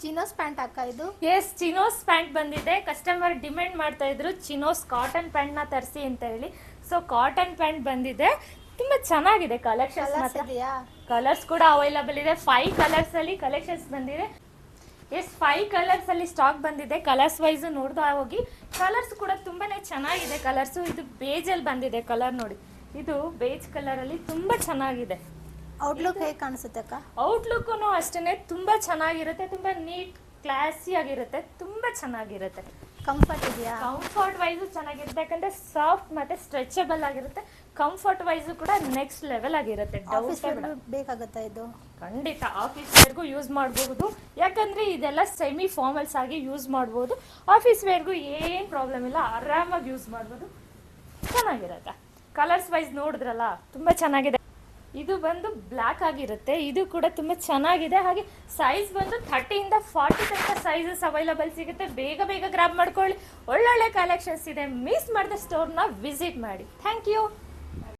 ಚಿನೋಸ್ pant ಅಕ್ಕ ಇದು. S, ಚಿನೋಸ್ pant ಬಂದಿದೆ. ಕಸ್ಟಮರ್ ಡಿಮ್ಯಾಂಡ್ ಮಾಡ್ತಾ ಇದ್ರು ಚಿನೋಸ್ ಕಾಟನ್ ಪ್ಯಾಂಟ್ ನ ತರಿಸಿ ಅಂತ ಹೇಳಿ. ಸೊ ಕಾಟನ್ ಪ್ಯಾಂಟ್ ಬಂದಿದೆ, ತುಂಬಾ ಚೆನ್ನಾಗಿದೆ. ಕಲೆಕ್ಷನ್ಸ್ ಕಲರ್ಸ್ ಕೂಡ ಅವೈಲಬಲ್ ಇದೆ. 5 ಕಲರ್ಸ್ ಅಲ್ಲಿ ಕಲೆಕ್ಷನ್ಸ್ ಬಂದಿದೆ. ಎಸ್, 5 ಕಲರ್ಸ್ ಅಲ್ಲಿ ಸ್ಟಾಕ್ ಬಂದಿದೆ. ಕಲರ್ಸ್ ವೈಸ್ ನೋಡ್ತಾ ಹೋಗಿ. ಕಲರ್ಸ್ ಕೂಡ ತುಂಬಾನೇ ಚೆನ್ನಾಗಿದೆ. ಕಲರ್ಸ್ ಇದು ಬೇಜ್ ಅಲ್ಲಿ ಬಂದಿದೆ. ಕಲರ್ ನೋಡಿ, ಇದು ಬೇಜ್ ಕಲರ್ ಅಲ್ಲಿ ತುಂಬಾ ಚೆನ್ನಾಗಿದೆ. ಔಟ್ಲುಕ್ ಹೇಗೆ ಕಾಣಿಸುತ್ತೆ ಅಕ್ಕ? ಔಟ್ಲುಕ್ ಅಷ್ಟೇ ತುಂಬಾ ಚೆನ್ನಾಗಿರುತ್ತೆ. ತುಂಬಾ ನೀಟ್ ಕ್ಲಾಸಿ ಆಗಿರುತ್ತೆ. ತುಂಬಾ ಚೆನ್ನಾಗಿರುತ್ತೆ. ಕಂಫರ್ಟ್ ಇದೆಯಾ? ಕಂಫರ್ಟ್ ವೈಸ್ ಚೆನ್ನಾಗಿರುತ್ತೆ, ಯಾಕಂದ್ರೆ ಸಾಫ್ಟ್ ಮತ್ತೆ ಸ್ಟ್ರೆಚಬಲ್ ಆಗಿರುತ್ತೆ. ಕಂಫರ್ಟ್ ವೈಸ್ ಕೂಡ ನೆಕ್ಸ್ಟ್ ಲೆವೆಲ್ ಆಗಿರುತ್ತೆ. ಬೇಕಾಗುತ್ತಾ ಇದು? ಖಂಡಿತ ಆಫೀಸ್ ವೇರ್ಗೂ ಯೂಸ್ ಮಾಡಬಹುದು, ಯಾಕಂದ್ರೆ ಇದೆಲ್ಲ ಸೆಮಿ ಫಾರ್ಮಲ್ಸ್ ಆಗಿ ಯೂಸ್ ಮಾಡಬಹುದು. ಆಫೀಸ್ ವೇರ್ಗೂ ಏನ್ ಪ್ರಾಬ್ಲಮ್ ಇಲ್ಲ, ಆರಾಮಾಗಿ ಯೂಸ್ ಮಾಡಬಹುದು. ಚೆನ್ನಾಗಿರುತ್ತೆ. ಕಲರ್ಸ್ ವೈಸ್ ನೋಡಿದ್ರಲ್ಲ, ತುಂಬಾ ಚೆನ್ನಾಗಿದೆ. ಇದು ಬಂದು ಬ್ಲ್ಯಾಕ್ ಆಗಿರುತ್ತೆ. ಇದು ಕೂಡ ತುಂಬಾ ಚೆನ್ನಾಗಿದೆ. ಹಾಗೆ ಸೈಜ್ ಬಂದು 30 ಇಂದ 40 ತನಕ ಸೈಜಸ್ ಅವೈಲಬಲ್ ಸಿಗುತ್ತೆ. ಬೇಗ ಬೇಗ ಗ್ರಾಬ್ ಮಾಡ್ಕೊಳ್ಳಿ. ಒಳ್ಳೊಳ್ಳೆ ಕಲೆಕ್ಷನ್ಸ್ ಇದೆ. ಮಿಸ್ ಮಾಡಿದ ಸ್ಟೋರ್ನ ವಿಸಿಟ್ ಮಾಡಿ. Thank you.